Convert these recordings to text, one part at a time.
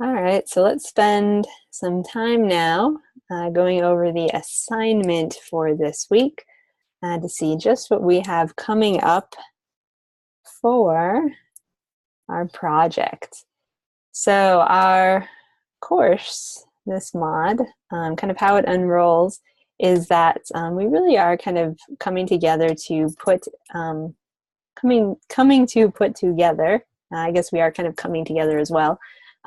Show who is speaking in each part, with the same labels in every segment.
Speaker 1: All right, so let's spend some time now going over the assignment for this week to see just what we have coming up for our project. So our course, this mod, kind of how it unrolls is that we really are kind of coming together to put, coming to put together, I guess we are kind of coming together as well,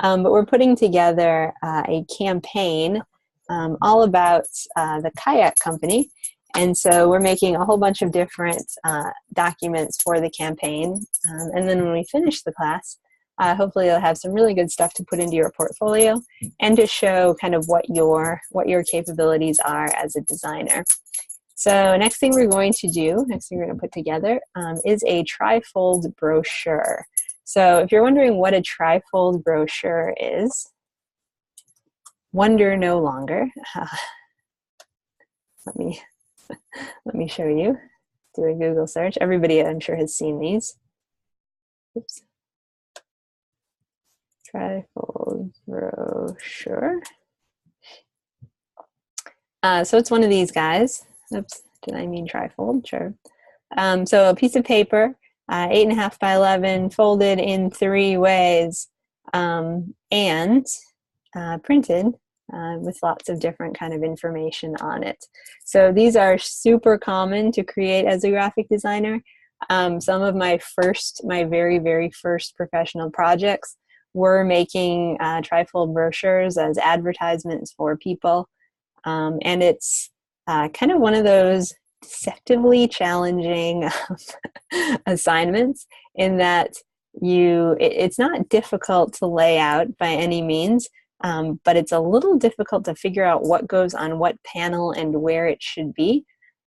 Speaker 1: but we're putting together a campaign all about the kayak company. And so we're making a whole bunch of different documents for the campaign. And then when we finish the class, hopefully you'll have some really good stuff to put into your portfolio and to show kind of what your capabilities are as a designer. So next thing we're going to do, next thing we're going to put together is a trifold brochure. So if you're wondering what a trifold brochure is, wonder no longer. Let me show you. Do a Google search. Everybody, I'm sure, has seen these. Oops. Trifold brochure. So it's one of these guys. Oops, did I mean trifold? Sure. So a piece of paper, 8.5 by 11, folded in 3 ways, and printed with lots of different kind of information on it. So these are super common to create as a graphic designer. Some of my very, very first professional projects were making trifold brochures as advertisements for people. And it's kind of one of those deceptively challenging assignments in that it's not difficult to lay out by any means, but it's a little difficult to figure out what goes on what panel and where it should be.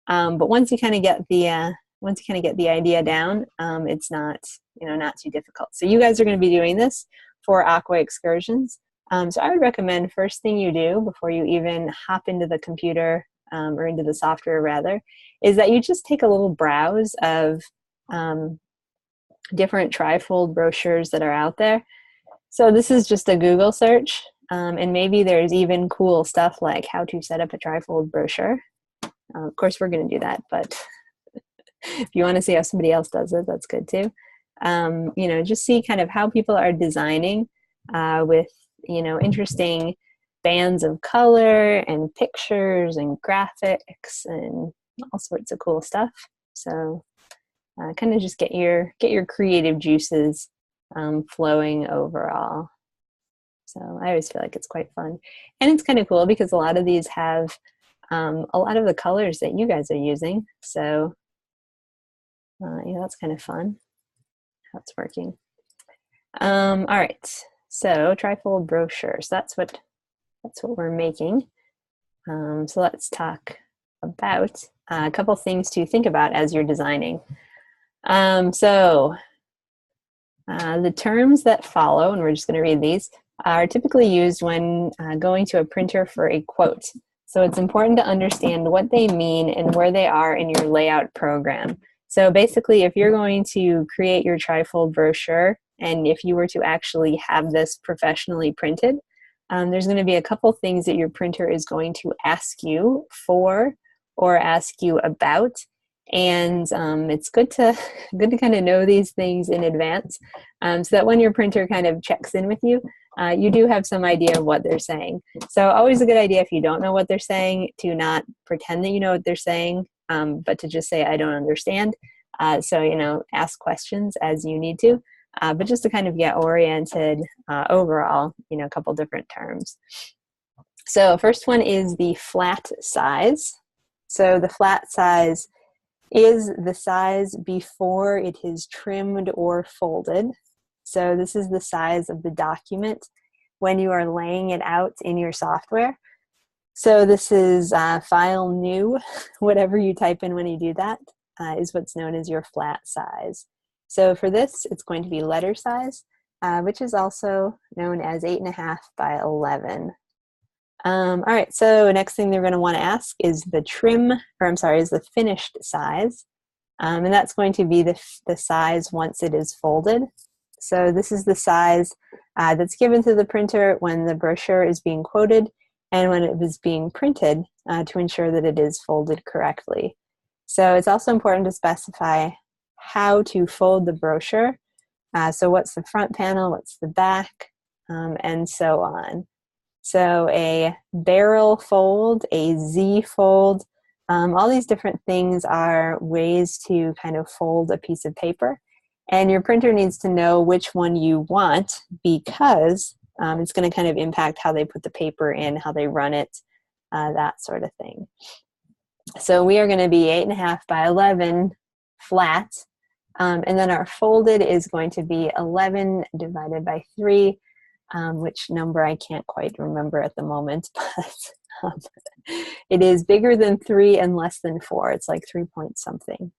Speaker 1: But once you kind of get the idea down, it's not too difficult. So you guys are going to be doing this for Aqua Excursions. So I would recommend first thing you do before you even hop into the computer or into the software rather, is that you just take a little browse of different trifold brochures that are out there. So this is just a Google search, and maybe there's even cool stuff like how to set up a trifold brochure. Of course, we're going to do that, but if you want to see how somebody else does it, that's good too. Just see kind of how people are designing with interesting bands of color and pictures and graphics and all sorts of cool stuff. So kind of just get your creative juices flowing overall. So I always feel like it's quite fun. And it's kind of cool because a lot of these have a lot of the colors that you guys are using. So that's kind of fun how it's working. All right. So trifold brochures, that's what we're making. So let's talk about a couple things to think about as you're designing. The terms that follow, and we're just going to read these, are typically used when going to a printer for a quote. So it's important to understand what they mean and where they are in your layout program. So basically, if you're going to create your trifold brochure, and if you were to actually have this professionally printed, there's going to be a couple things that your printer is going to ask you for or ask you about. And it's good to kind of know these things in advance so that when your printer kind of checks in with you, you do have some idea of what they're saying. So always a good idea if you don't know what they're saying to not pretend that you know what they're saying, but to just say, I don't understand. Ask questions as you need to. But just to kind of get oriented overall, a couple different terms. So first one is the flat size. So the flat size is the size before it is trimmed or folded. So this is the size of the document when you are laying it out in your software. So this is file new, whatever you type in when you do that is what's known as your flat size. So for this, it's going to be letter size, which is also known as 8.5 by 11. All right, so next thing they're going to want to ask is the finished size. And that's going to be the size once it is folded. So this is the size that's given to the printer when the brochure is being quoted and when it is being printed to ensure that it is folded correctly. So it's also important to specify how to fold the brochure. So what's the front panel, what's the back, and so on. So a barrel fold, a Z fold, all these different things are ways to kind of fold a piece of paper. And your printer needs to know which one you want because it's going to kind of impact how they put the paper in, how they run it, that sort of thing. So we are going to be 8.5 by 11 flat. And then our folded is going to be 11 divided by 3, which number I can't quite remember at the moment, but it is bigger than 3 and less than 4. It's like 3 point something.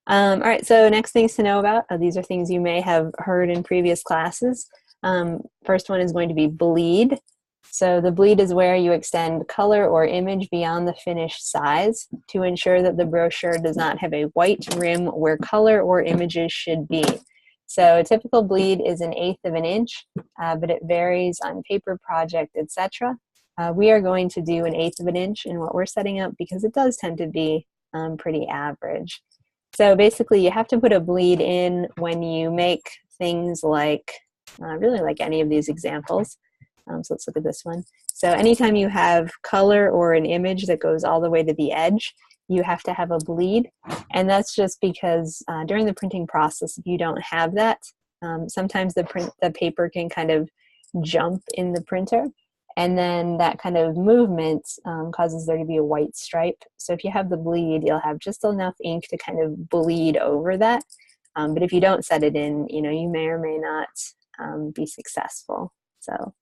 Speaker 1: All right, so next things to know about, these are things you may have heard in previous classes. First one is going to be bleed. So the bleed is where you extend color or image beyond the finished size to ensure that the brochure does not have a white rim where color or images should be. So a typical bleed is 1/8 of an inch, but it varies on paper, project, etc. We are going to do 1/8 of an inch in what we're setting up because it does tend to be pretty average. So basically you have to put a bleed in when you make things like, really like any of these examples. So let's look at this one. So anytime you have color or an image that goes all the way to the edge, you have to have a bleed. And that's just because during the printing process, if you don't have that, sometimes the paper can kind of jump in the printer. And then that kind of movement causes there to be a white stripe. So if you have the bleed, you'll have just enough ink to kind of bleed over that. But if you don't set it in, you know, you may or may not be successful. So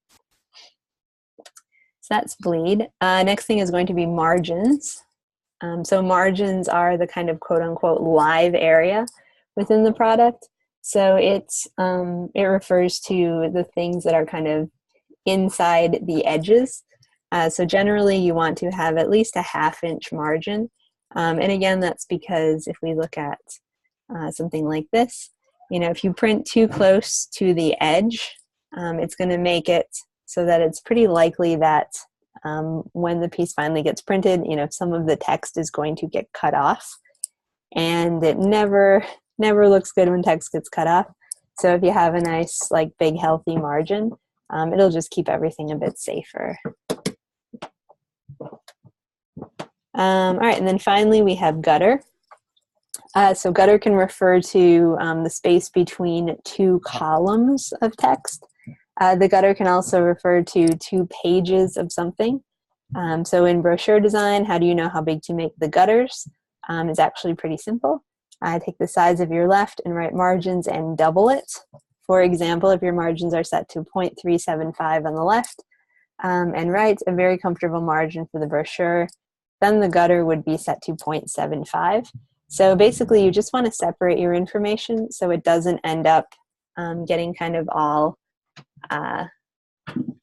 Speaker 1: that's bleed. Next thing is going to be margins. So margins are the kind of quote unquote live area within the product. So it refers to the things that are kind of inside the edges. So generally you want to have at least a 1/2 inch margin. And again, that's because if we look at something like this, you know, if you print too close to the edge, it's going to make it so that it's pretty likely that when the piece finally gets printed, you know, some of the text is going to get cut off. And it never looks good when text gets cut off. So if you have a nice, like, big, healthy margin, it'll just keep everything a bit safer. All right, and then finally we have gutter. So gutter can refer to the space between 2 columns of text. The gutter can also refer to 2 pages of something. So in brochure design, how do you know how big to make the gutters? It's actually pretty simple. Take the size of your left and right margins and double it. For example, if your margins are set to 0.375 on the left and right, a very comfortable margin for the brochure, then the gutter would be set to 0.75. So basically you just want to separate your information so it doesn't end up getting kind of all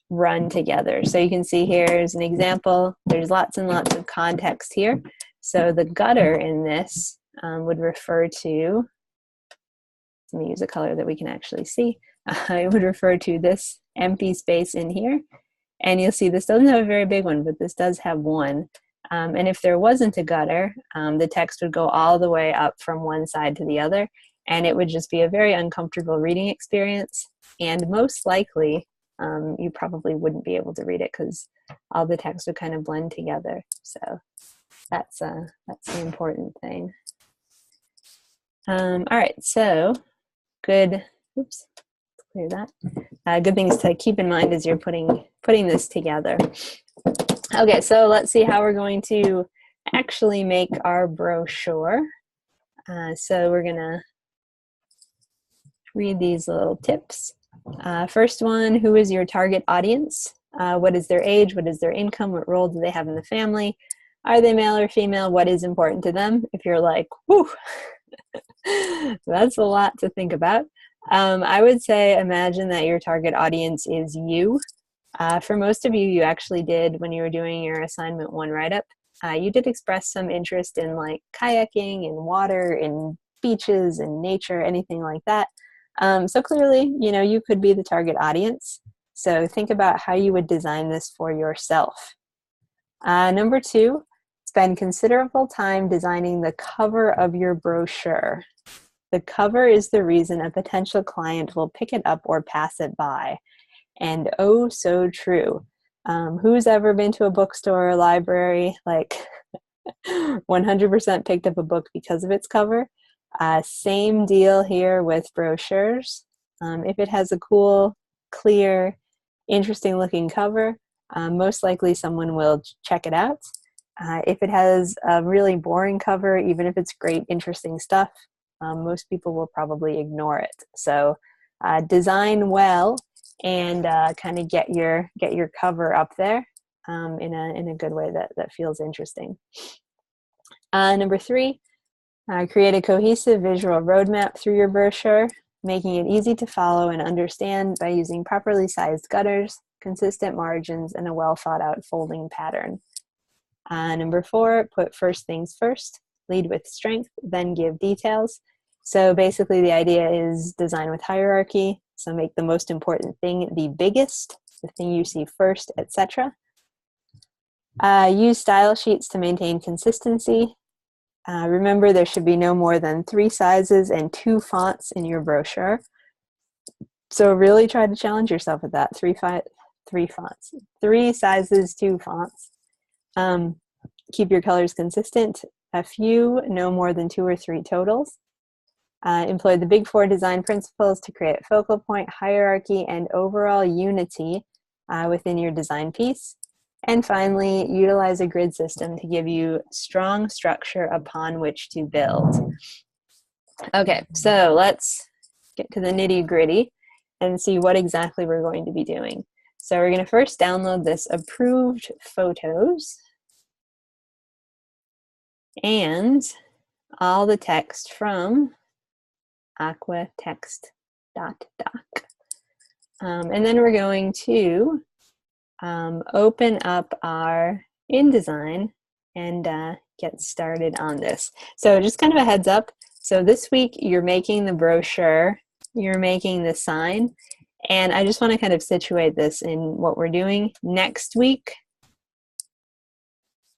Speaker 1: run together. So you can see here's an example. There's lots and lots of context here. So the gutter in this would refer to, let me use a color that we can actually see. It would refer to this empty space in here. And you'll see this doesn't have a very big one, but this does have one. And if there wasn't a gutter, the text would go all the way up from one side to the other. And it would just be a very uncomfortable reading experience. And most likely, you probably wouldn't be able to read it because all the text would kind of blend together. So that's the important thing. All right, so good. Oops, let's clear that. Good things to keep in mind as you're putting this together. Okay, so let's see how we're going to actually make our brochure. So we're gonna read these little tips. First one, who is your target audience? What is their age? What is their income? What role do they have in the family? Are they male or female? What is important to them? If you're like, whew, that's a lot to think about. I would say imagine that your target audience is you. For most of you, you actually did, when you were doing your assignment 1 write-up, you did express some interest in like kayaking and water and beaches and nature, anything like that. So clearly, you could be the target audience. So think about how you would design this for yourself. Number 2, spend considerable time designing the cover of your brochure. The cover is the reason a potential client will pick it up or pass it by. And oh, so true. Who's ever been to a bookstore or library, like 100% picked up a book because of its cover? Same deal here with brochures. If it has a cool, clear, interesting looking cover, most likely someone will check it out. If it has a really boring cover, even if it's great, interesting stuff, most people will probably ignore it. So design well and kind of get your cover up there in a good way that feels interesting. Number 3, create a cohesive visual roadmap through your brochure, making it easy to follow and understand by using properly sized gutters, consistent margins, and a well thought out folding pattern. Number 4, put first things first, lead with strength, then give details. So basically the idea is design with hierarchy. So make the most important thing the biggest, the thing you see first, etc. Use style sheets to maintain consistency. Remember, there should be no more than 3 sizes and 2 fonts in your brochure. So really try to challenge yourself with that. 3 fonts, 3 sizes, 2 fonts. Keep your colors consistent. A few, no more than 2 or 3 totals. Employ the Big 4 design principles to create focal point, hierarchy, and overall unity within your design piece. And finally, utilize a grid system to give you strong structure upon which to build. Okay, so let's get to the nitty-gritty and see what exactly we're going to be doing. So we're going to first download this approved photos and all the text from aquatext.doc. And then we're going to open up our InDesign and get started on this. So just kind of a heads up. So this week you're making the brochure, you're making the sign, and I just want to kind of situate this in what we're doing. Next week,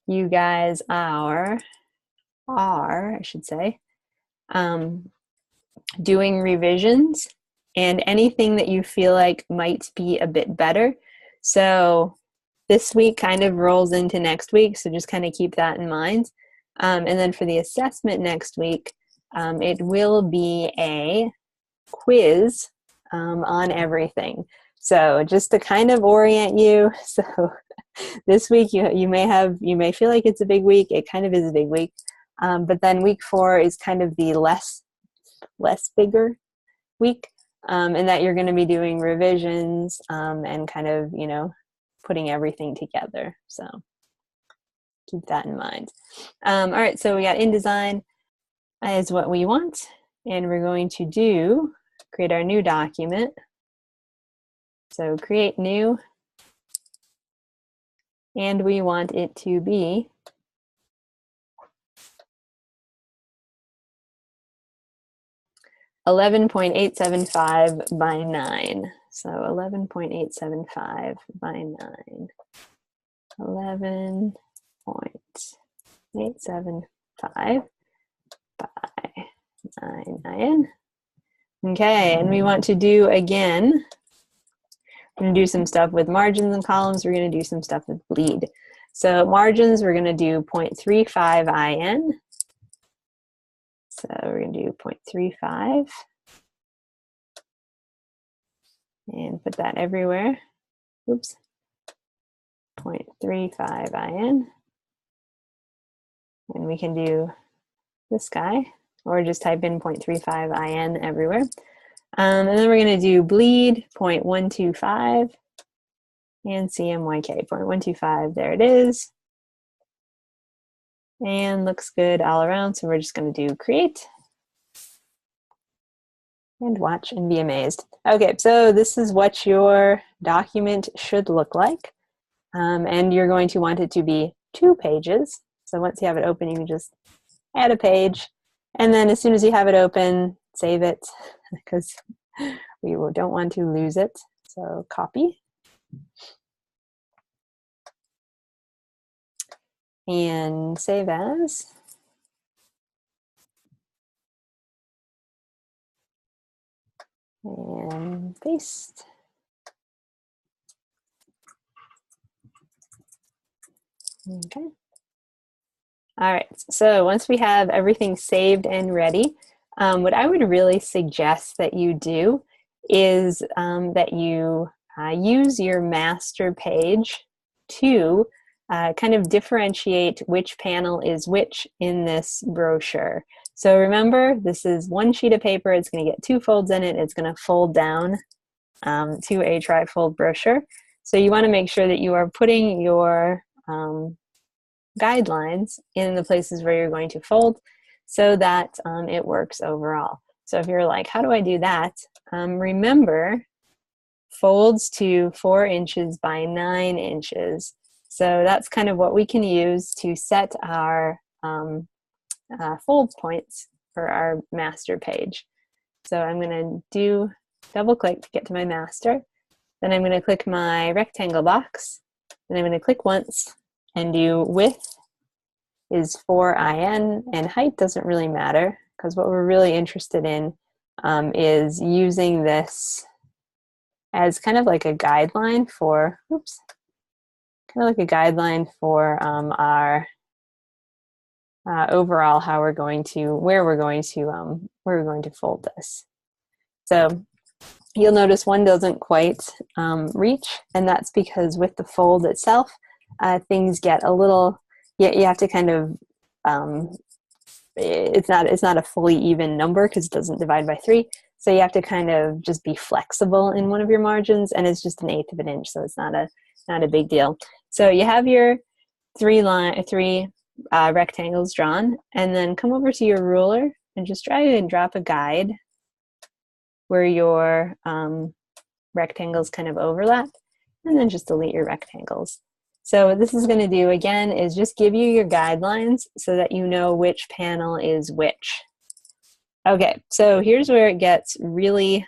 Speaker 1: you guys are I should say, doing revisions and anything that you feel like might be a bit better. So this week kind of rolls into next week, so just kind of keep that in mind. And then for the assessment next week, it will be a quiz on everything. So just to kind of orient you, so this week you may feel like it's a big week. It kind of is a big week. But then week 4 is kind of the less bigger week, and that you're going to be doing revisions and kind of, putting everything together. So keep that in mind. All right, so we got InDesign is what we want, and we're going to create our new document. So create new, and we want it to be 11.875 by 9. So 11.875 by 9. 11.875 by 9. Okay, and we want to do, again, we're going to do some stuff with margins and columns. We're going to do some stuff with bleed. So margins, we're going to do 0.35 IN. So we're going to do 0.35 and put that everywhere. Oops. 0.35 IN. And we can do this guy, or just type in 0.35 IN everywhere. And then we're going to do bleed 0.125 and CMYK 0.125. There it is. And looks good all around. So we're just going to do create and watch and be amazed. Okay, so this is what your document should look like. And you're going to want it to be 2 pages. So once you have it open, you can just add a page. And then as soon as you have it open, save it because we don't want to lose it. So copy. And save as. And paste. Okay. All right, so once we have everything saved and ready, what I would really suggest that you do is that you use your master page to kind of differentiate which panel is which in this brochure. So remember, this is one sheet of paper. It's going to get 2 folds in it. It's going to fold down to a trifold brochure. So you want to make sure that you are putting your guidelines in the places where you're going to fold so that it works overall. So if you're like, how do I do that? Remember, folds to 4 inches by 9 inches. So that's kind of what we can use to set our fold points for our master page. So I'm going to do double click to get to my master. Then I'm going to click my rectangle box. Then I'm going to click once and do width is 4IN, and height doesn't really matter because what we're really interested in is using this as kind of like a guideline for, oops, kind of like a guideline for our overall how we're going to, where we're going to fold this. So you'll notice one doesn't quite reach, and that's because with the fold itself, things get a little, you have to kind of, it's not a fully even number because it doesn't divide by 3. So you have to kind of just be flexible in one of your margins, and it's just 1/8 of an inch, so it's not a big deal. So you have your three rectangles drawn, and then come over to your ruler and just drag and drop a guide where your rectangles kind of overlap, and then just delete your rectangles. So what this is going to do again is just give you your guidelines so that you know which panel is which. Okay, so here's where it gets really,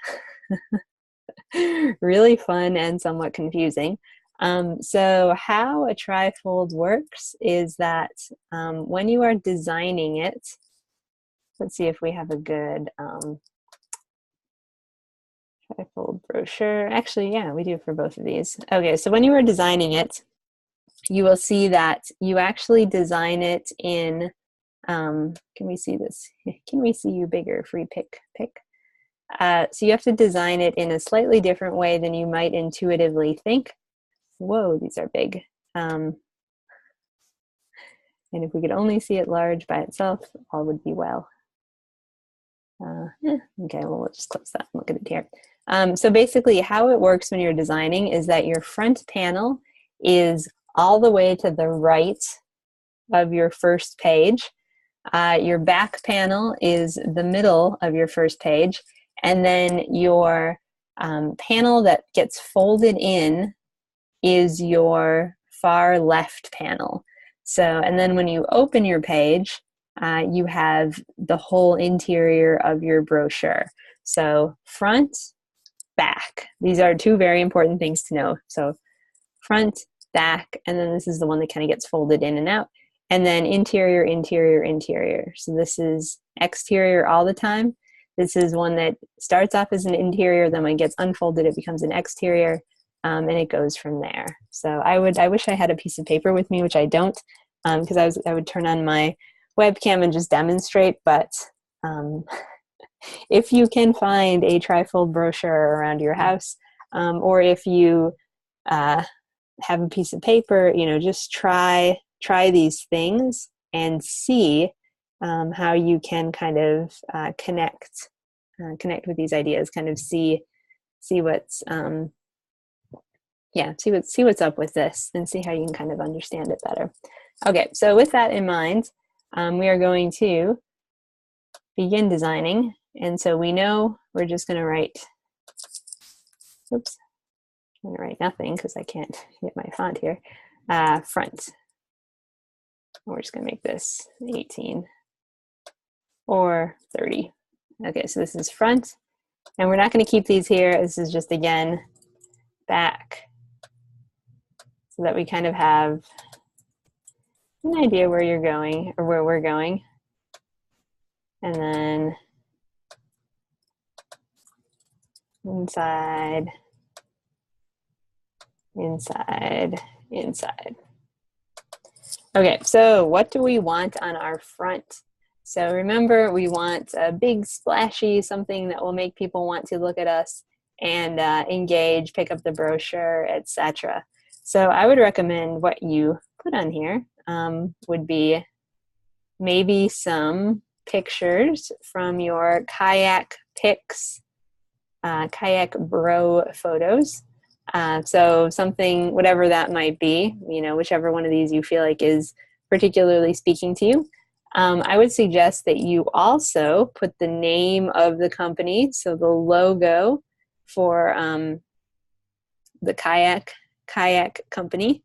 Speaker 1: really fun and somewhat confusing. So how a trifold works is that when you are designing it, let's see if we have a good trifold brochure. Actually, yeah, we do for both of these. Okay, so when you are designing it, you will see that you actually design it in, can we see this? Can we see you bigger? Free pick. So you have to design it in a slightly different way than you might intuitively think. Whoa, these are big. And if we could only see it large by itself, all would be well. Okay, well, we'll just close that and look at it here. So basically how it works when you're designing is that your front panel is all the way to the right of your first page. Your back panel is the middle of your first page, and then your panel that gets folded in is your far left panel. So, and then when you open your page, you have the whole interior of your brochure. So front, back. These are 2 very important things to know. So front, back, and then this is the one that kind of gets folded in and out. And then interior, interior, interior. So this is exterior all the time. This is one that starts off as an interior, then when it gets unfolded, it becomes an exterior, and it goes from there. So I wish I had a piece of paper with me, which I don't, because I would turn on my webcam and just demonstrate, but if you can find a trifold brochure around your house, or if you have a piece of paper, just try these things and see how you can kind of connect with these ideas, kind of see what's see what's up with this and see how you can kind of understand it better. Okay, so with that in mind, we are going to begin designing. And so we know we're just going to write, oops, I'm going to write nothing because I can't get my font here, front. And we're just going to make this 18. or 30. Okay, so this is front. And we're not going to keep these here. This is just, again, back, so that we kind of have an idea where you're going, or where we're going. And then inside, inside, inside. Okay, so what do we want on our front? So remember, we want a big splashy, something that will make people want to look at us and engage, pick up the brochure, etc. So I would recommend what you put on here would be maybe some pictures from your kayak pics, kayak bro photos. So something, whatever that might be, you know, whichever one of these you feel like is particularly speaking to you. I would suggest that you also put the name of the company, so the logo for the kayak company.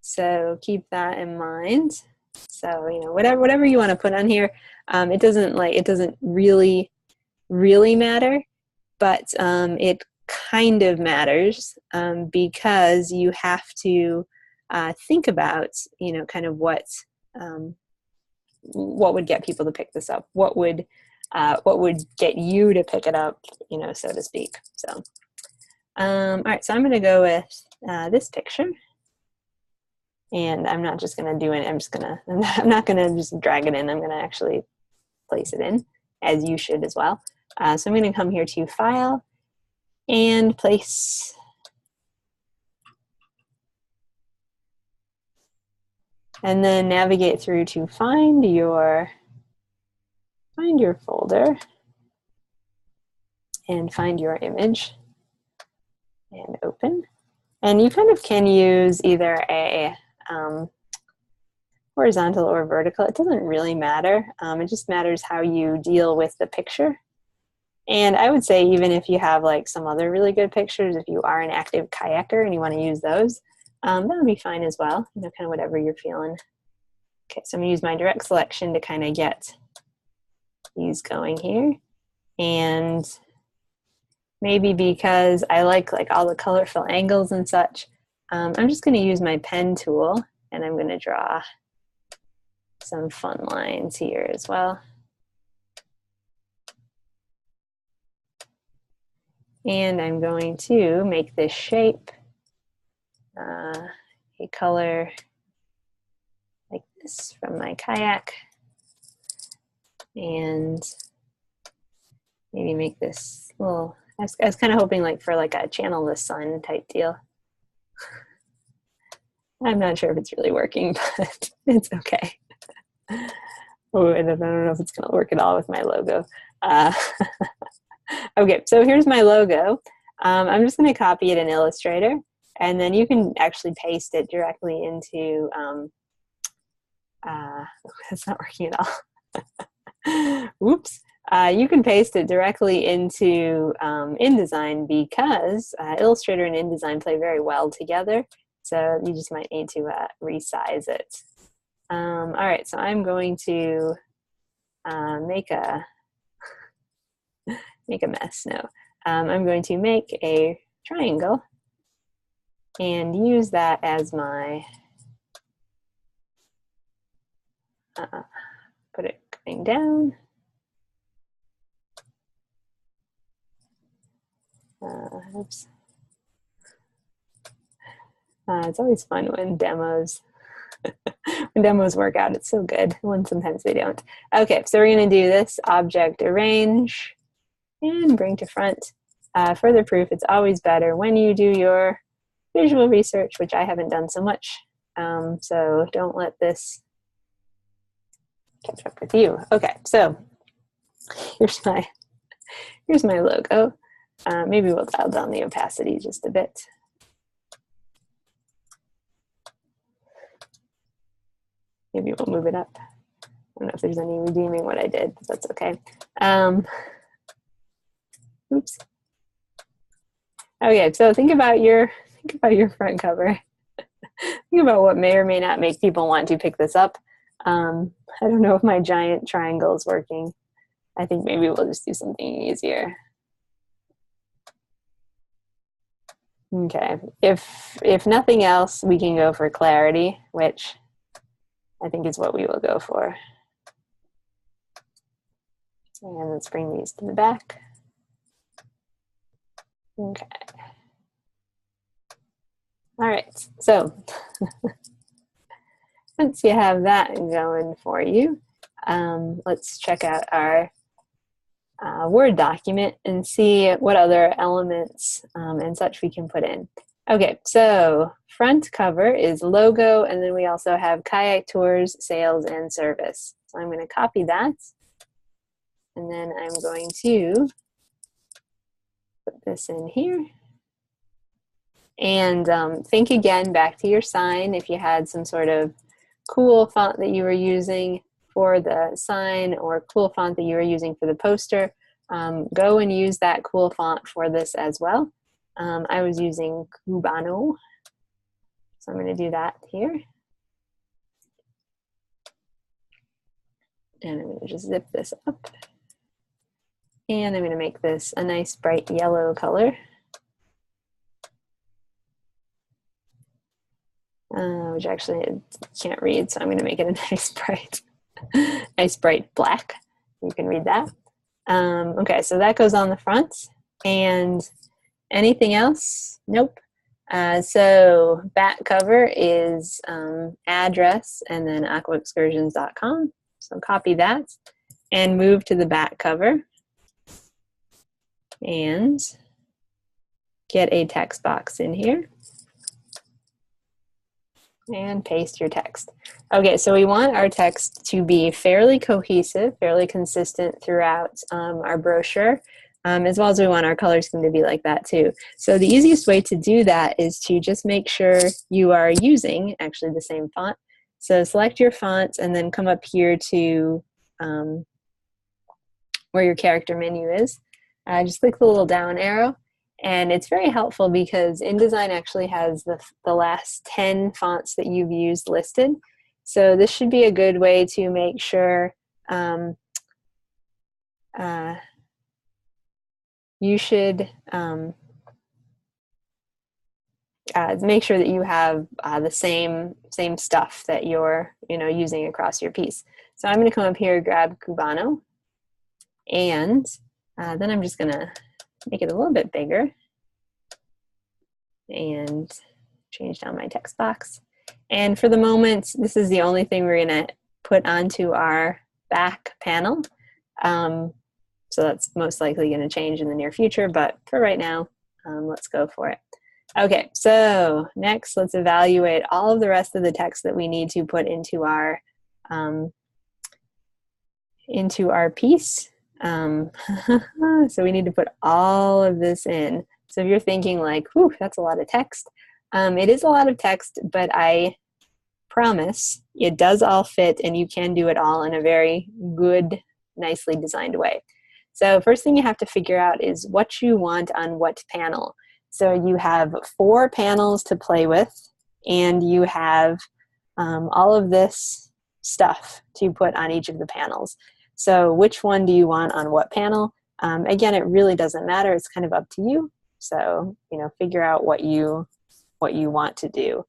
Speaker 1: So keep that in mind. So, you know, whatever you want to put on here, it doesn't really matter, but it kind of matters because you have to think about, you know, kind of what would get people to pick this up, what would get you to pick it up, you know, so to speak. So all right, so I'm going to go with this picture, and I'm not just going to do it, I'm not going to just drag it in, I'm going to actually place it in, as you should as well. So I'm going to come here to File and Place. And then navigate through to find your folder and find your image and open. And you kind of can use either a horizontal or vertical. It doesn't really matter. It just matters how you deal with the picture. And I would say even if you have like some other really good pictures, if you are an active kayaker and you want to use those, that would be fine as well, you know, kind of whatever you're feeling. Okay, so I'm going to use my direct selection to kind of get these going here. And maybe because I like all the colorful angles and such, I'm just going to use my pen tool, and I'm going to draw some fun lines here as well. And I'm going to make this shape a color like this from my kayak, and maybe make this little, I was kind of hoping like for like a channel the sun type deal. I'm not sure if it's really working, but it's okay. Oh, and I don't know if it's going to work at all with my logo. Okay, so here's my logo. I'm just going to copy it in Illustrator, and then you can actually paste it directly into, that's not working at all. Oops. You can paste it directly into InDesign because Illustrator and InDesign play very well together. So you just might need to resize it. All right, so I'm going to make a mess. No, I'm going to make a triangle and use that as my, put it going down. Oops. It's always fun when demos work out. It's so good when sometimes they don't. Okay, so we're going to do this object arrange and bring to front. Further proof, it's always better when you do your visual research, which I haven't done so much. So don't let this catch up with you. Okay, so here's my logo. Maybe we'll dial down the opacity just a bit. Maybe we'll move it up. I don't know if there's any redeeming what I did, but that's okay. Oops. Okay, so think about your front cover. Think about what may or may not make people want to pick this up. I don't know if my giant triangle is working. I think maybe we'll just do something easier. Okay, if nothing else, we can go for clarity, which I think is what we will go for. And let's bring these to the back. Okay. All right, so once you have that going for you, let's check out our Word document and see what other elements and such we can put in. Okay, so front cover is logo, and then we also have kayak tours, sales, and service. So I'm going to copy that, and then I'm going to put this in here. And think again back to your sign if you had some sort of cool font that you were using for the sign or cool font that you were using for the poster. Go and use that cool font for this as well. I was using Cubano, so I'm going to do that here. And I'm going to just zip this up. And I'm going to make this a nice bright yellow color. Which actually I can't read, so I'm going to make it a nice bright black. You can read that. Okay, so that goes on the front. And anything else? Nope. So back cover is address and then aquaexcursions.com. So copy that and move to the back cover and get a text box in here. And paste your text. Okay, so we want our text to be fairly cohesive, fairly consistent throughout our brochure, as well as we want our color scheme to be like that too. So the easiest way to do that is to just make sure you are using actually the same font. So select your font and then come up here to where your character menu is. Just click the little down arrow. And it's very helpful because InDesign actually has the last 10 fonts that you've used listed. So this should be a good way to make sure you should make sure that you have the same stuff that you're using across your piece. So I'm going to come up here, grab Cubano, and then I'm just going to make it a little bit bigger and change down my text box. And for the moment, this is the only thing we're going to put onto our back panel. So that's most likely going to change in the near future, but for right now, let's go for it. Okay, so next let's evaluate all of the rest of the text that we need to put into our piece. So we need to put all of this in. So if you're thinking like, whew, that's a lot of text. It is a lot of text, but I promise it does all fit and you can do it all in a very good, nicely designed way. So first thing you have to figure out is what you want on what panel. So you have 4 panels to play with and you have all of this stuff to put on each of the panels. So which one do you want on what panel? Again, it really doesn't matter. It's kind of up to you. So, figure out what you want to do.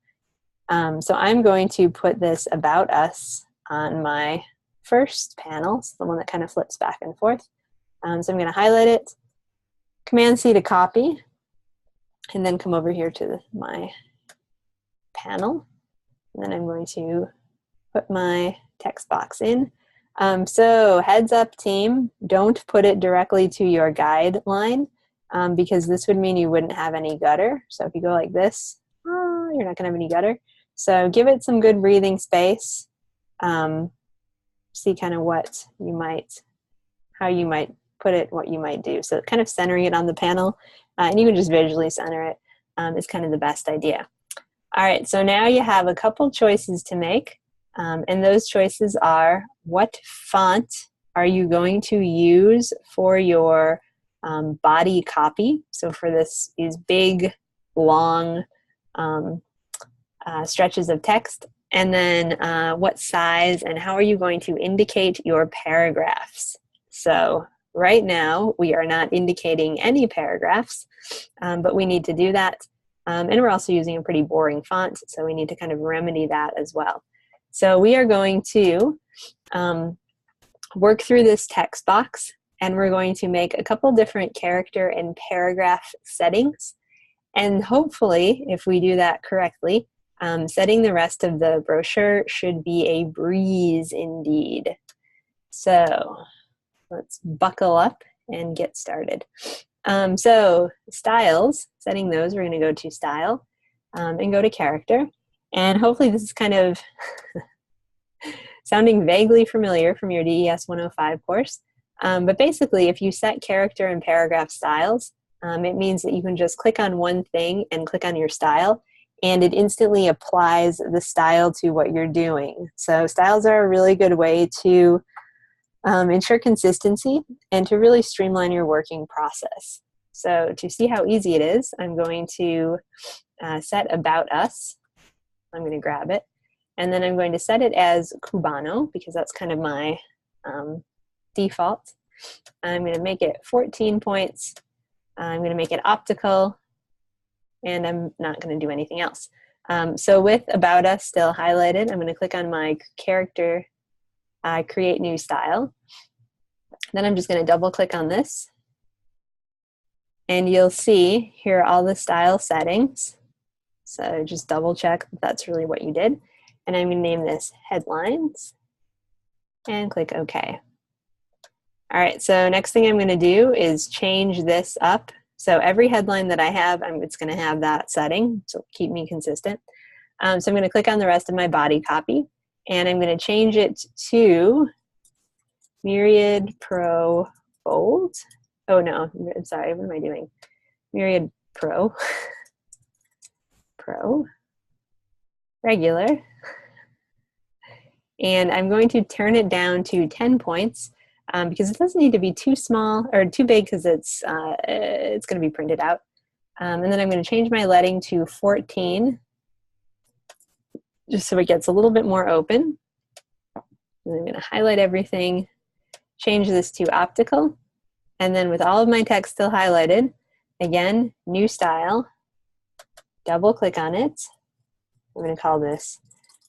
Speaker 1: So I'm going to put this About Us on my first panel, so the one that kind of flips back and forth. So I'm going to highlight it, Command-C to copy, and then come over here to my panel. And then I'm going to put my text box in. So heads up team, don't put it directly to your guideline because this would mean you wouldn't have any gutter. So if you go like this, you're not going to have any gutter. So give it some good breathing space. See kind of how you might put it, what you might do. So kind of centering it on the panel, and you can just visually center it is kind of the best idea. All right, so now you have a couple choices to make. And those choices are, what font are you going to use for your body copy? So for these big, long stretches of text. and then what size, and how are you going to indicate your paragraphs. So right now we are not indicating any paragraphs, but we need to do that. And we're also using a pretty boring font, so we need to kind of remedy that as well. So we are going to work through this text box, and we're going to make a couple different character and paragraph settings. And hopefully, if we do that correctly, setting the rest of the brochure should be a breeze indeed. So let's buckle up and get started. So styles, setting those, we're going to go to style and go to character. And hopefully this is kind of sounding vaguely familiar from your DES 105 course. But basically, if you set character and paragraph styles, it means that you can just click on one thing and click on your style, and it instantly applies the style to what you're doing. So styles are a really good way to ensure consistency and to really streamline your working process. So to see how easy it is, I'm going to set About Us. I'm going to grab it. And then I'm going to set it as Cubano, because that's kind of my default. I'm going to make it 14 points. I'm going to make it optical, and I'm not going to do anything else. So with About Us still highlighted, I'm going to click on my character, create new style. Then I'm just going to double click on this, and you'll see here are all the style settings. So just double check that that's really what you did. And I'm going to name this Headlines and click OK. All right, so next thing I'm going to do is change this up. So every headline that I have, it's going to have that setting, so keep me consistent. So I'm going to click on the rest of my body copy, and I'm going to change it to Myriad Pro Bold. Oh no, I'm sorry, what am I doing? Myriad Pro. Pro. Regular. And I'm going to turn it down to 10 points because it doesn't need to be too small or too big, because it's going to be printed out. And then I'm going to change my leading to 14 just so it gets a little bit more open. And I'm going to highlight everything, change this to optical, and then with all of my text still highlighted, again, new style, double click on it. I'm going to call this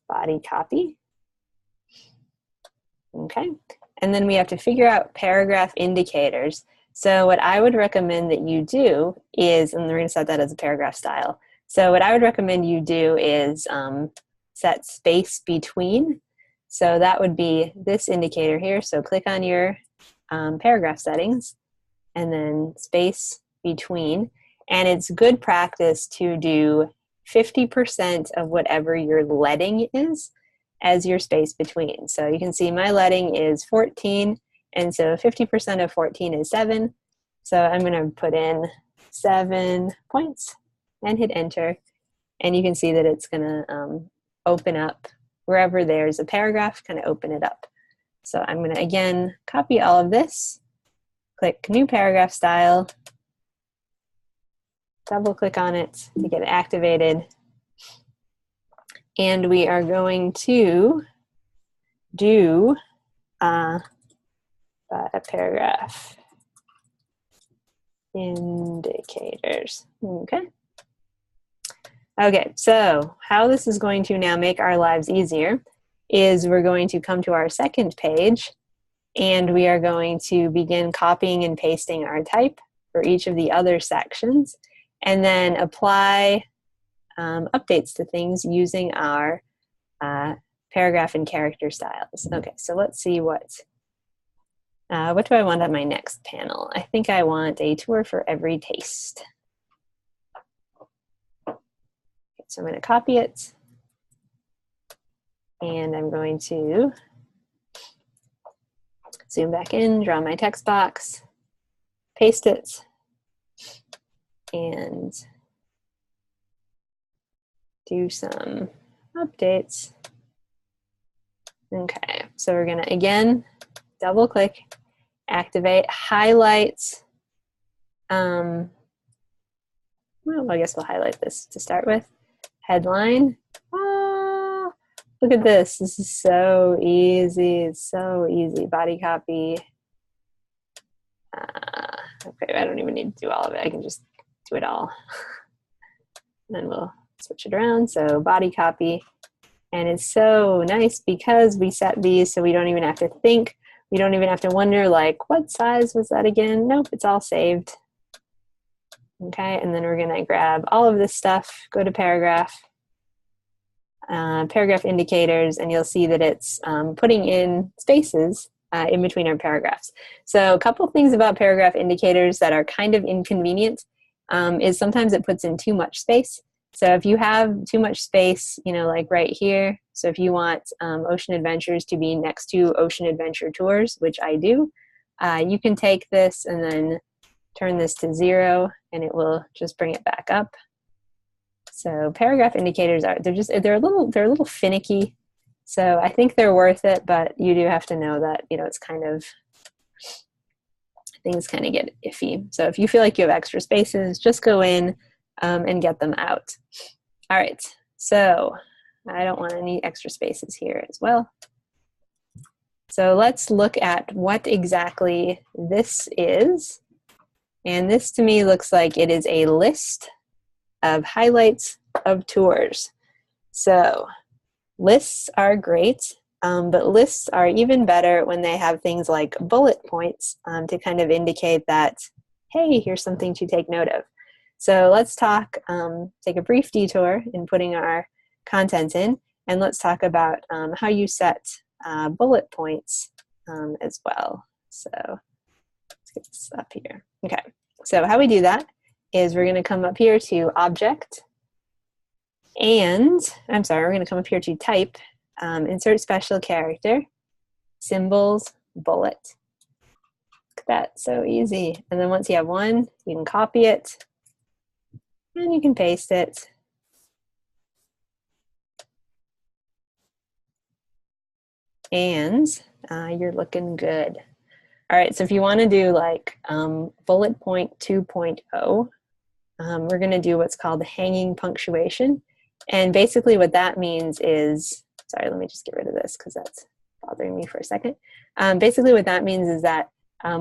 Speaker 1: body copy. Okay, and then we have to figure out paragraph indicators. So what I would recommend that you do is, and we're going to set that as a paragraph style. So what I would recommend you do is set space between. So that would be this indicator here. So click on your paragraph settings and then space between. And it's good practice to do 50% of whatever your leading is as your space between. So you can see my leading is 14, and so 50% of 14 is 7. So I'm going to put in 7 points and hit enter, and you can see that it's going to open up wherever there's a paragraph, kind of open it up. So I'm going to again copy all of this, click new paragraph style, double click on it to get it activated. And we are going to do a paragraph indicators. Okay. Okay, so how this is going to now make our lives easier is we're going to come to our second page, and we are going to begin copying and pasting our type for each of the other sections, and then apply updates to things using our paragraph and character styles. Okay, so let's see what do I want on my next panel? I think I want a tour for every taste. Okay, so I'm going to copy it, and I'm going to zoom back in, draw my text box, paste it, and do some updates. Okay, so we're gonna again double click, activate, highlight. Well, I guess we'll highlight this to start with. Headline, Look at this. This is so easy. It's so easy. Body copy. Okay, I don't even need to do all of it. I can just do it all. And then we'll switch it around. So body copy. And it's so nice because we set these so we don't even have to think. We don't even have to wonder, like, what size was that again? Nope, it's all saved. Okay, and then we're going to grab all of this stuff, go to paragraph, paragraph indicators, and you'll see that it's putting in spaces in between our paragraphs. So a couple things about paragraph indicators that are kind of inconvenient is sometimes it puts in too much space. So if you have too much space, you know, like right here, so if you want Ocean Adventures to be next to Ocean Adventure Tours, which I do, you can take this and then turn this to 0 and it will just bring it back up. So paragraph indicators they're a little finicky. So I think they're worth it, but you do have to know that, you know, it's kind of, things kind of get iffy. So if you feel like you have extra spaces, just go in and get them out. All right, so I don't want any extra spaces here as well. So let's look at what exactly this is. And this to me looks like it is a list of highlights of tours. So lists are great, but lists are even better when they have things like bullet points to kind of indicate that, hey, here's something to take note of. So let's talk, take a brief detour in putting our content in, and let's talk about how you set bullet points as well. So let's get this up here. Okay, so how we do that is we're going to come up here to Object, and I'm sorry, we're going to come up here to Type, Insert Special Character, Symbols, Bullet. Look at that, so easy. And then once you have one, you can copy it, and you can paste it. And you're looking good. All right, so if you want to do like bullet point 2.0, we're going to do what's called hanging punctuation. And basically what that means is, sorry, let me just get rid of this because that's bothering me for a second. Basically what that means is that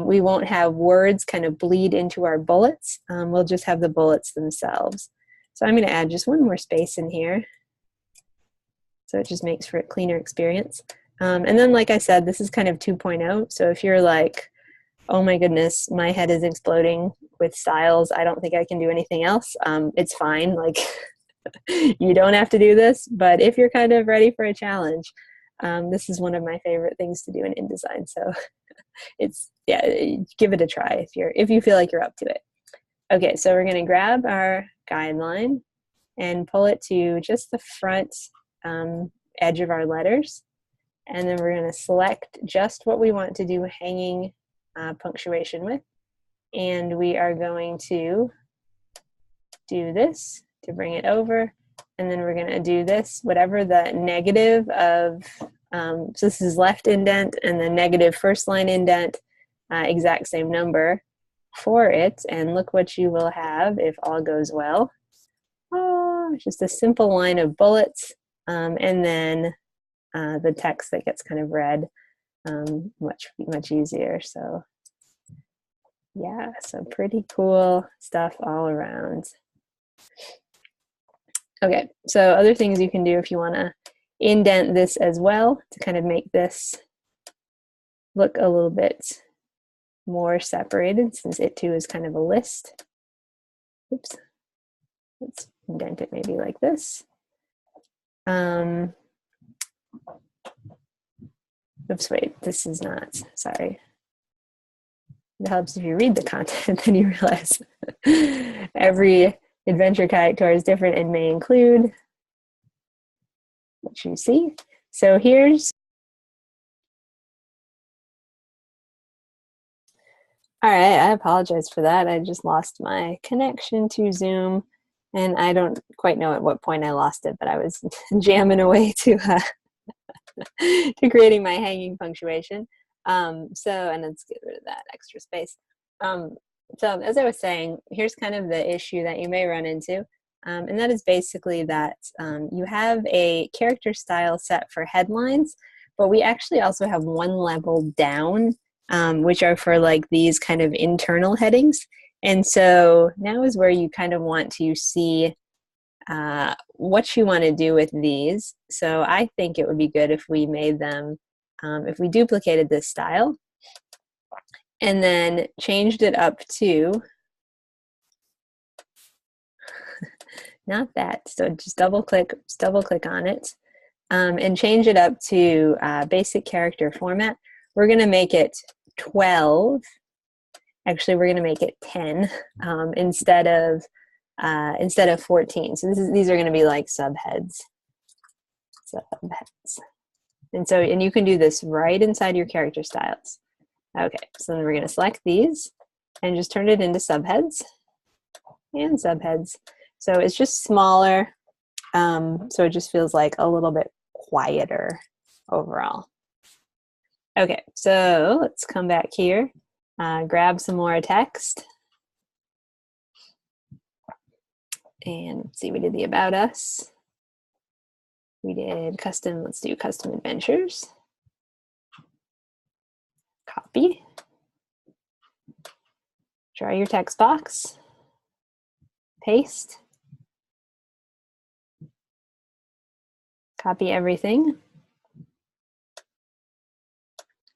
Speaker 1: we won't have words kind of bleed into our bullets. We'll just have the bullets themselves. So I'm going to add just one more space in here. So it just makes for a cleaner experience. And then, like I said, this is kind of 2.0. So if you're like, oh my goodness, my head is exploding with styles, I don't think I can do anything else, it's fine. Like, you don't have to do this. But if you're kind of ready for a challenge, this is one of my favorite things to do in InDesign. So it's, yeah, give it a try if you feel like you're up to it. Okay, so we're going to grab our guideline and pull it to just the front edge of our letters. And then we're going to select just what we want to do hanging punctuation with. And we are going to do this to bring it over. And then we're going to do this, whatever the negative of, so this is left indent and the negative first line indent, exact same number for it. And look what you will have if all goes well. Oh, just a simple line of bullets. And then the text that gets kind of read much easier. So yeah, so pretty cool stuff all around. Okay, so other things you can do if you want to indent this as well to kind of make this look a little bit more separated, since it too is kind of a list. Oops, let's indent it maybe like this. Oops, wait, this is not, sorry. It helps if you read the content, then you realize every adventure kayak tour is different and may include what you see. So here's, all right, I apologize for that. I just lost my connection to Zoom, and I don't quite know at what point I lost it, but I was jamming away to creating my hanging punctuation. And let's get rid of that extra space. So as I was saying, here's kind of the issue that you may run into. And that is basically that you have a character style set for headlines, but we actually also have one level down, which are for like these kind of internal headings. And so now is where you kind of want to see what you want to do with these. So I think it would be good if we made them, if we duplicated this style and then changed it up to, not that, so just double click on it and change it up to basic character format. We're going to make it 12. Actually, we're going to make it 10 instead of 14. So these are going to be like subheads. And you can do this right inside your character styles. Okay, so then we're going to select these and just turn it into subheads and subheads. So it's just smaller, so it just feels like a little bit quieter overall. Okay, so let's come back here, grab some more text. And let's see, we did the About Us. We did custom, let's do custom adventures. Copy. Draw your text box. Paste. Copy everything.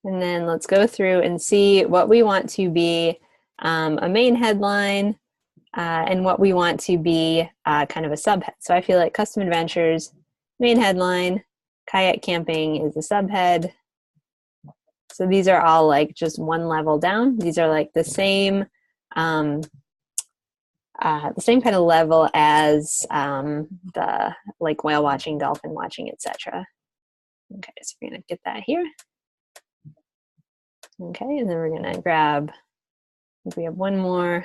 Speaker 1: And then let's go through and see what we want to be a main headline and what we want to be kind of a subhead. So I feel like custom adventures, main headline, kayak camping is a subhead. So these are all like just one level down. These are like the same kind of level as the like whale watching, dolphin watching, etc. Okay, so we're gonna get that here. Okay, and then we're gonna grab, I think we have one more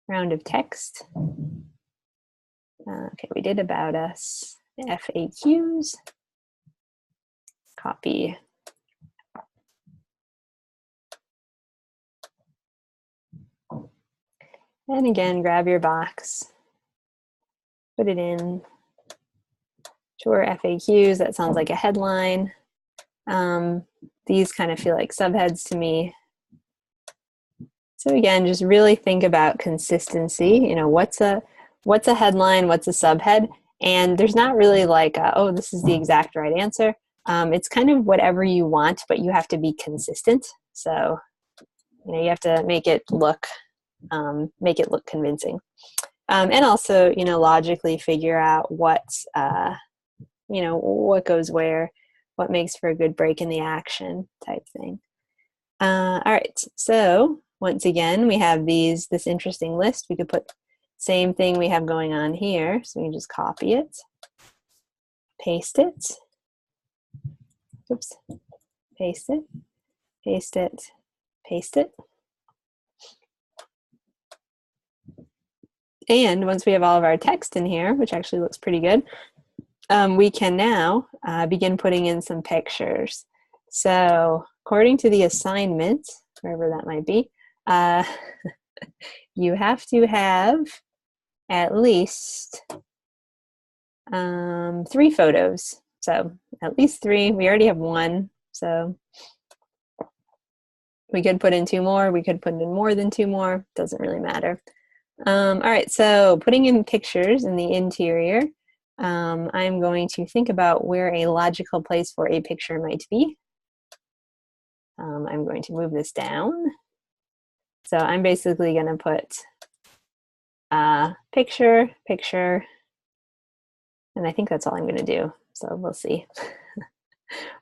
Speaker 1: round of text. Okay, we did About Us, FAQs, copy. And again, grab your box, put it in. Sure, FAQs, that sounds like a headline. These kind of feel like subheads to me. So again, just really think about consistency. You know, what's a headline, what's a subhead? And there's not really like, oh, this is the exact right answer. It's kind of whatever you want, but you have to be consistent. So, you know, you have to make it look convincing. And also, you know, logically figure out what, you know, what goes where, what makes for a good break in the action type thing. All right, so once again, we have this interesting list. We could put same thing we have going on here. So we can just copy it, paste it, oops, paste it, paste it, paste it. And once we have all of our text in here, which actually looks pretty good, we can now begin putting in some pictures. So according to the assignment, wherever that might be, you have to have at least 3 photos. So at least 3. We already have 1. So we could put in 2 more. We could put in more than 2 more. Doesn't really matter. All right, so putting in pictures in the interior, I'm going to think about where a logical place for a picture might be. I'm going to move this down. So I'm basically going to put picture, picture, and I think that's all I'm going to do. So we'll see.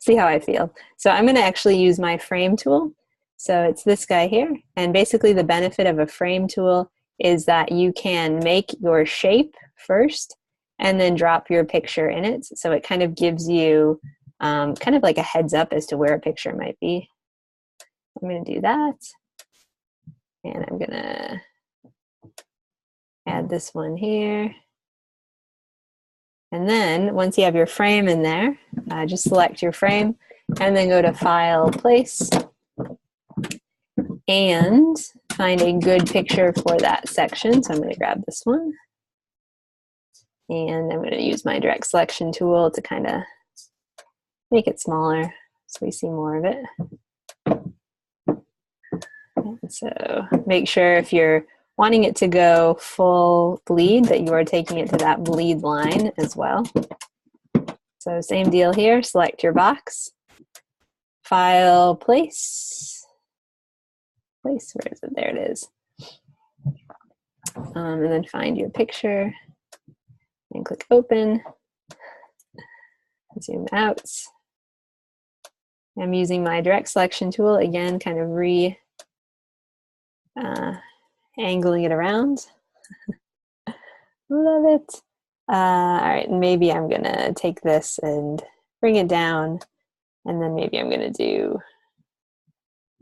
Speaker 1: See how I feel. So I'm going to actually use my frame tool. So it's this guy here. And basically the benefit of a frame tool is that you can make your shape first and then drop your picture in it. So it kind of gives you kind of like a heads up as to where a picture might be. I'm going to do that. And I'm going to add this one here. And then once you have your frame in there, just select your frame and then go to File, Place, and find a good picture for that section. So I'm going to grab this one. And I'm going to use my direct selection tool to kind of make it smaller so we see more of it. So make sure if you're wanting it to go full bleed that you are taking it to that bleed line as well. So same deal here, select your box, file, place, where is it? There it is. And then find your picture and click open, zoom out. I'm using my direct selection tool, again, kind of angling it around. Love it. All right, maybe I'm gonna take this and bring it down, and then maybe I'm gonna do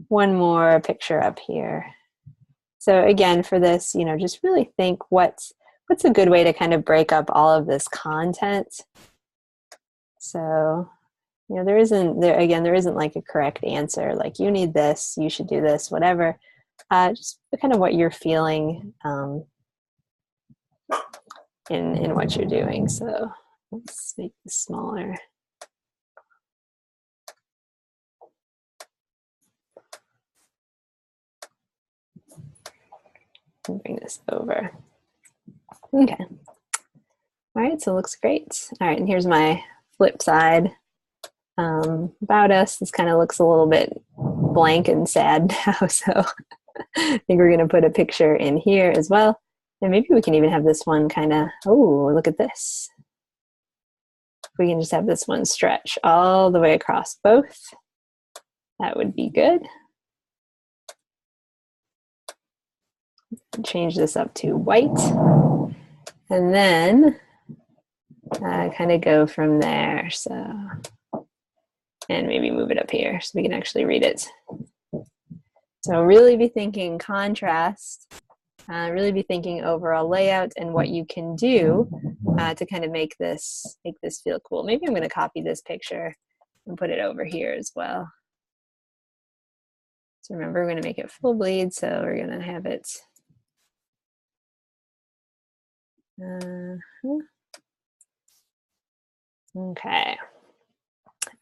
Speaker 1: one more picture up here. So again, for this, you know, just really think what's a good way to kind of break up all of this content. So, you know, there isn't like a correct answer, like you need this, you should do this, whatever. Just kind of what you're feeling in what you're doing. So let's make this smaller. And bring this over. Okay. All right, so it looks great. All right, and here's my flip side. About us, this kind of looks a little bit blank and sad now, so I think we're gonna put a picture in here as well. And maybe we can even have this one kind of, oh, look at this. We can just have this one stretch all the way across both. That would be good. Change this up to white. And then kind of go from there. So, and maybe move it up here so we can actually read it. So really be thinking contrast, really be thinking overall layout and what you can do to kind of make this feel cool. Maybe I'm going to copy this picture and put it over here as well. So remember, we're going to make it full bleed, so we're going to have it. Okay.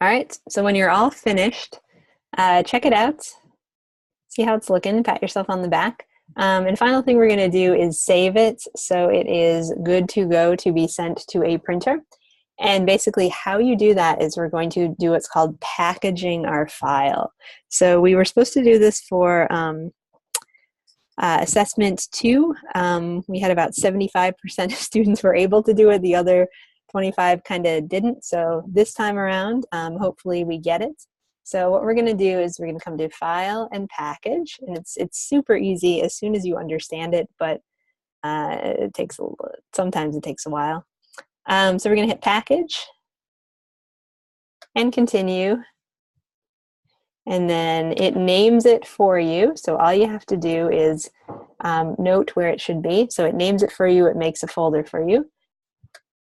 Speaker 1: All right, so when you're all finished, check it out. See how it's looking, pat yourself on the back. And final thing we're gonna do is save it so it is good to go to be sent to a printer. And basically how you do that is we're going to do what's called packaging our file. So we were supposed to do this for assessment 2. We had about 75% of students were able to do it. The other 25 kind of didn't. So this time around, hopefully we get it. So what we're going to do is we're going to come to File and Package, and it's super easy as soon as you understand it, but it takes sometimes it takes a while. So we're going to hit Package and Continue, and then it names it for you. So all you have to do is note where it should be. So it names it for you, it makes a folder for you,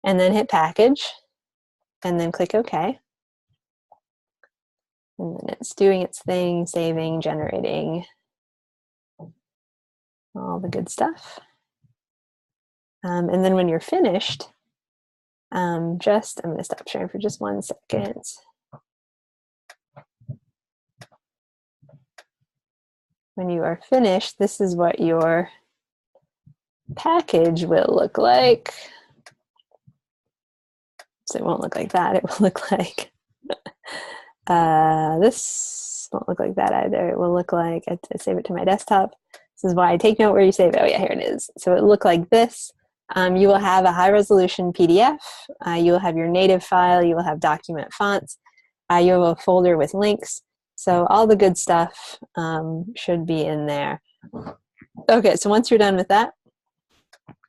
Speaker 1: and then hit Package, and then click OK. And then it's doing its thing, saving, generating, all the good stuff. And then when you're finished, I'm going to stop sharing for just 1 second. When you are finished, this is what your package will look like. So it won't look like that. It will look like this won't look like that either. It will look like, I save it to my desktop. This is why I take note where you save it. Oh yeah, here it is. So it will look like this. You will have a high resolution PDF. You will have your native file. You will have document fonts. You have a folder with links. So all the good stuff should be in there. Okay, so once you're done with that,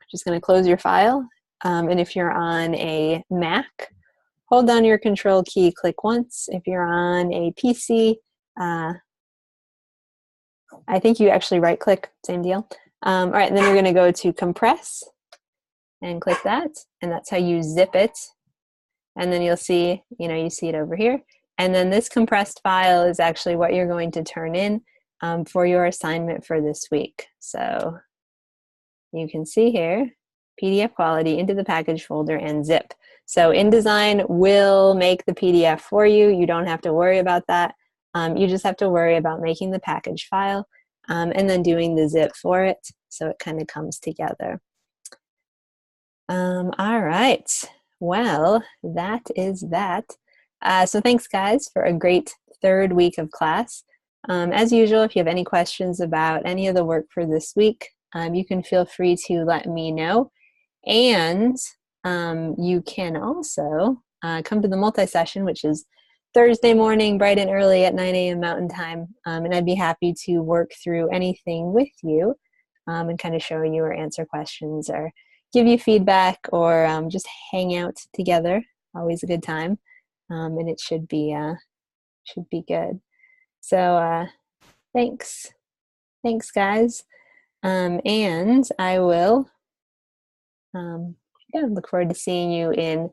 Speaker 1: just going to close your file. And if you're on a Mac, hold down your Control key, click once. If you're on a PC, I think you actually right-click, same deal. All right, and then you're going to go to Compress and click that, and that's how you zip it. And then you'll see, you see it over here. And then this compressed file is actually what you're going to turn in for your assignment for this week. So you can see here, PDF quality into the package folder and zip. So InDesign will make the PDF for you. You don't have to worry about that. You just have to worry about making the package file and then doing the zip for it so it kind of comes together. All right. Well, that is that. So thanks, guys, for a great third week of class. As usual, if you have any questions about any of the work for this week, you can feel free to let me know. And you can also come to the multi-session, which is Thursday morning, bright and early at 9 a.m. Mountain Time. And I'd be happy to work through anything with you and kind of show you or answer questions or give you feedback or just hang out together. Always a good time. And it should be good. So thanks. Thanks, guys. And I will look forward to seeing you in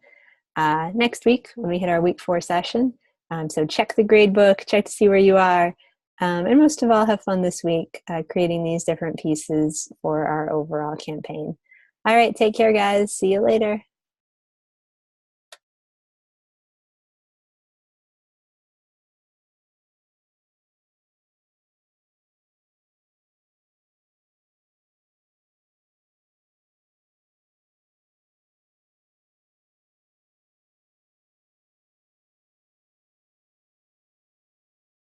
Speaker 1: next week when we hit our week 4 session. So check the grade book, check to see where you are, and most of all, have fun this week creating these different pieces for our overall campaign. All right, take care, guys. See you later.